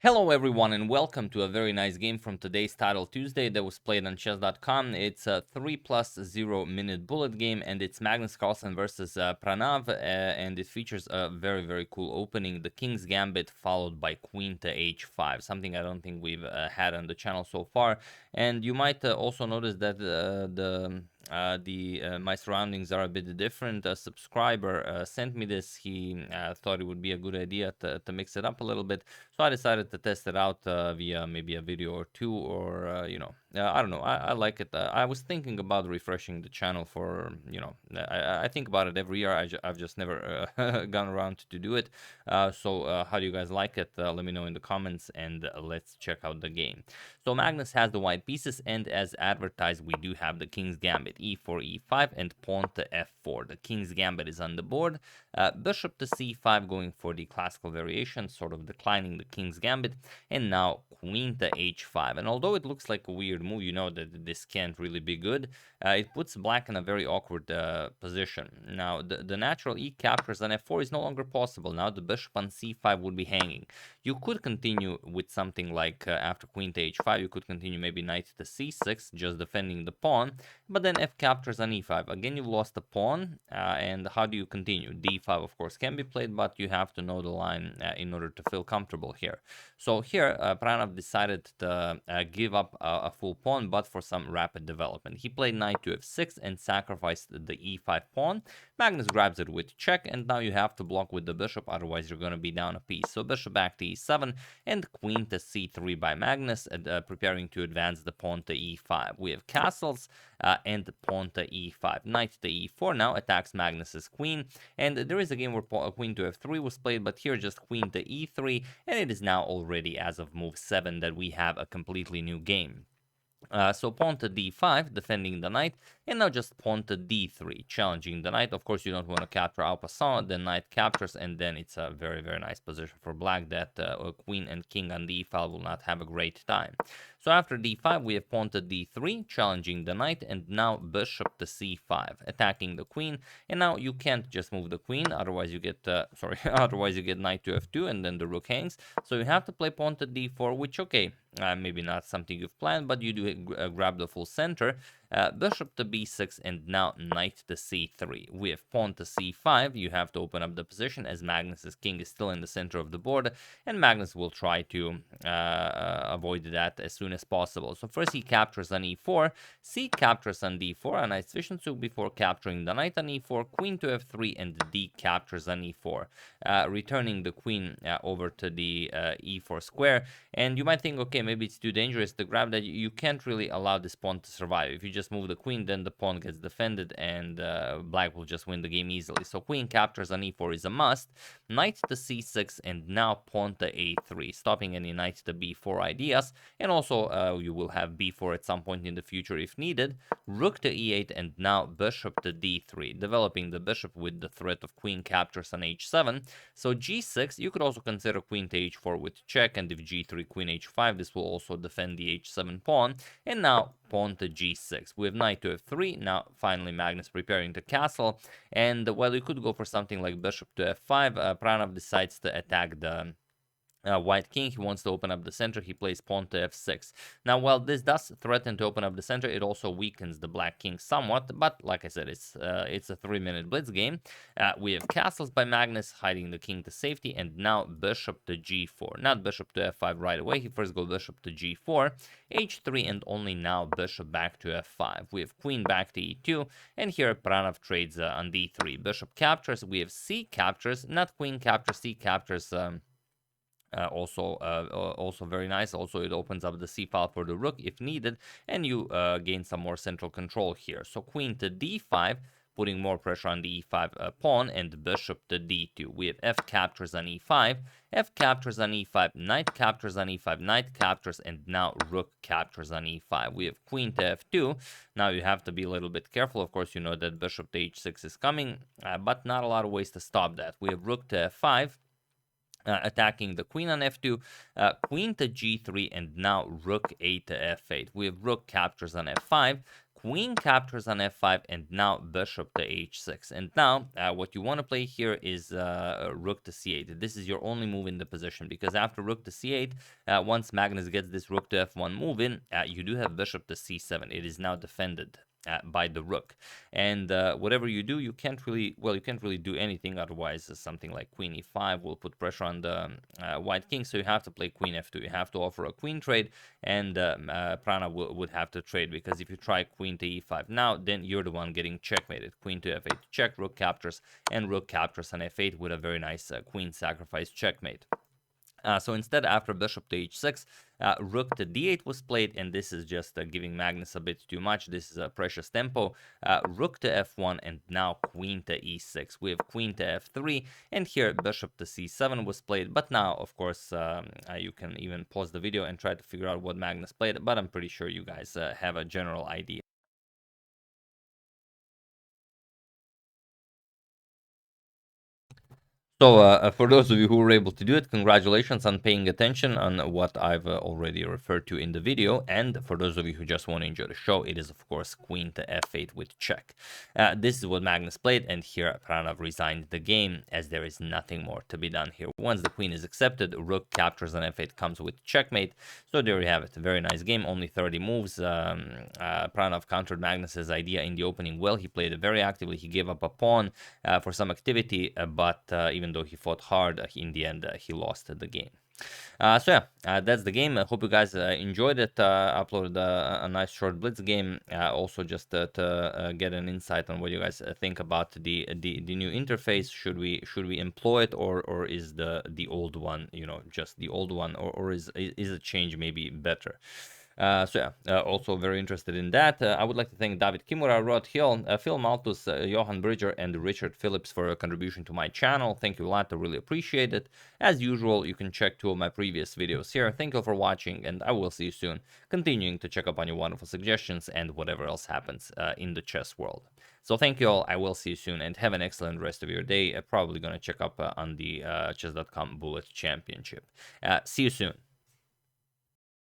Hello everyone and welcome to a very nice game from today's Title Tuesday that was played on chess.com. It's a 3+0 minute bullet game and it's Magnus Carlsen versus Pranav and it features a very cool opening, the King's Gambit followed by Queen to h5, something I don't think we've had on the channel so far. And you might also notice that my surroundings are a bit different. A subscriber sent me this. He thought it would be a good idea to mix it up a little bit, so I decided to test it out via maybe a video or two, or I don't know. I like it. I was thinking about refreshing the channel for, I think about it every year. I've just never gone around to do it. So how do you guys like it? Let me know in the comments, and let's check out the game. So Magnus has the white pieces, and as advertised, we do have the King's Gambit, e4, e5, and pawn to f4. The King's Gambit is on the board. Bishop to c5, going for the classical variation, sort of declining the King's Gambit, and now Queen to h5. And although it looks like a weird move, you know that this can't really be good. It puts black in a very awkward position. Now, the natural e captures on f4 is no longer possible. Now the bishop on c5 would be hanging. You could continue with something like after Queen to h5, you could continue maybe knight to c6, just defending the pawn, but then f captures on e5. Again, you've lost the pawn, and how do you continue? d5, of course, can be played, but you have to know the line in order to feel comfortable here. So here, Pranav decided to give up a full pawn, but for some rapid development. He played knight to f6 and sacrificed the e5 pawn. Magnus grabs it with check, and now you have to block with the bishop, otherwise you're going to be down a piece. So bishop back to e7 and queen to c3 by Magnus, preparing to advance the pawn to e5. We have castles and pawn to e5. Knight to e4 now attacks Magnus's queen, and there is a game where queen to f3 was played, but here just queen to e3, and it is now already, as of move 7, that we have a completely new game. So pawn to d5, defending the knight, and now just pawn to d3, challenging the knight. Of course, you don't want to capture en passant, then knight captures, and then it's a very nice position for black that queen and king on d file will not have a great time. So after d5, we have pawn to d3, challenging the knight, and now bishop to c5, attacking the queen. And now you can't just move the queen, otherwise you get otherwise you get knight to f2, and then the rook hangs. So you have to play pawn to d4, which, okay, maybe not something you've planned, but you do grab the full center. Bishop to b6, and now knight to c3. We have pawn to c5. You have to open up the position, as Magnus's king is still in the center of the board, and Magnus will try to avoid that as soon as possible. So first he captures on e4, c captures on d4, a nice Zwischenzug before capturing the knight on e4, queen to f3, and d captures on e4, returning the queen over to the e4 square. And you might think, okay, maybe it's too dangerous to grab that. You can't really allow this pawn to survive. If you just move the queen, then the pawn gets defended, and black will just win the game easily. So queen captures on e4 is a must. Knight to c6, and now pawn to a3, stopping any knight to b4 ideas. And also you will have b4 at some point in the future if needed. Rook to e8, and now bishop to d3, developing the bishop with the threat of queen captures on h7. So g6, you could also consider queen to h4 with check, and if g3, queen h5, this will also defend the h7 pawn. And now pawn to g6. We have knight to f3. Now finally Magnus preparing to castle, and well, you could go for something like bishop to f5. Pranav decides to attack the white king. He wants to open up the center. He plays pawn to f6. Now, while this does threaten to open up the center, it also weakens the black king somewhat. But like I said, it's a 3-minute blitz game. We have castles by Magnus, hiding the king to safety, and now bishop to g4. Not bishop to f5 right away. He first goes bishop to g4, h3, and only now bishop back to f5. We have queen back to e2, and here Pranav trades on d3. Bishop captures. We have c captures, not queen captures, c captures. Also very nice. Also, it opens up the c file for the rook if needed, and you gain some more central control here. So queen to d5, putting more pressure on the e5 pawn, and bishop to d2. We have f captures on e5, f captures on e5, knight captures on e5, knight captures, and now rook captures on e5. We have queen to f2. Now you have to be a little bit careful. Of course, you know that bishop to h6 is coming, but not a lot of ways to stop that. We have rook to f5. Attacking the queen on f2, queen to g3, and now rook a to f8. We have rook captures on f5, queen captures on f5, and now bishop to h6. And now what you want to play here is rook to c8. This is your only move in the position, because after rook to c8, once Magnus gets this rook to f1 move in, you do have bishop to c7. It is now defended by the rook, and whatever you do, you can't really do anything. Otherwise, something like queen e5 will put pressure on the white king, so you have to play queen f2. You have to offer a queen trade, and Pranav would have to trade, because if you try queen to e5 now, then you're the one getting checkmated. Queen to f8 check, rook captures, and rook captures on f8 with a very nice queen sacrifice checkmate. So instead, after bishop to h6, rook to d8 was played, and this is just giving Magnus a bit too much. This is a precious tempo. Rook to f1, and now queen to e6. We have queen to f3, and here bishop to c7 was played. But now, of course, you can even pause the video and try to figure out what Magnus played, but I'm pretty sure you guys have a general idea. So for those of you who were able to do it, congratulations on paying attention on what I've already referred to in the video. And for those of you who just want to enjoy the show, it is, of course, queen to f8 with check. This is what Magnus played, and here Pranav resigned the game, as there is nothing more to be done here. Once the queen is accepted, rook captures on f8 comes with checkmate. So there you have it. A very nice game, only 30 moves. Pranav countered Magnus's idea in the opening well. He played it very actively. He gave up a pawn for some activity, but even though he fought hard, in the end he lost the game. So yeah, that's the game. I hope you guys enjoyed it. Uploaded a nice short Blitz game. Also just to get an insight on what you guys think about the new interface. Should we employ it, or is the old one, just the old one, or is a change maybe better? So yeah, also very interested in that. I would like to thank David Kimura, Rod Hill, Phil Malthus, Johan Bridger, and Richard Phillips for a contribution to my channel. Thank you a lot. I really appreciate it. As usual, you can check 2 of my previous videos here. Thank you for watching, and I will see you soon, continuing to check up on your wonderful suggestions and whatever else happens in the chess world. So thank you all. I will see you soon, and have an excellent rest of your day. Probably going to check up on the chess.com Bullet Championship. See you soon.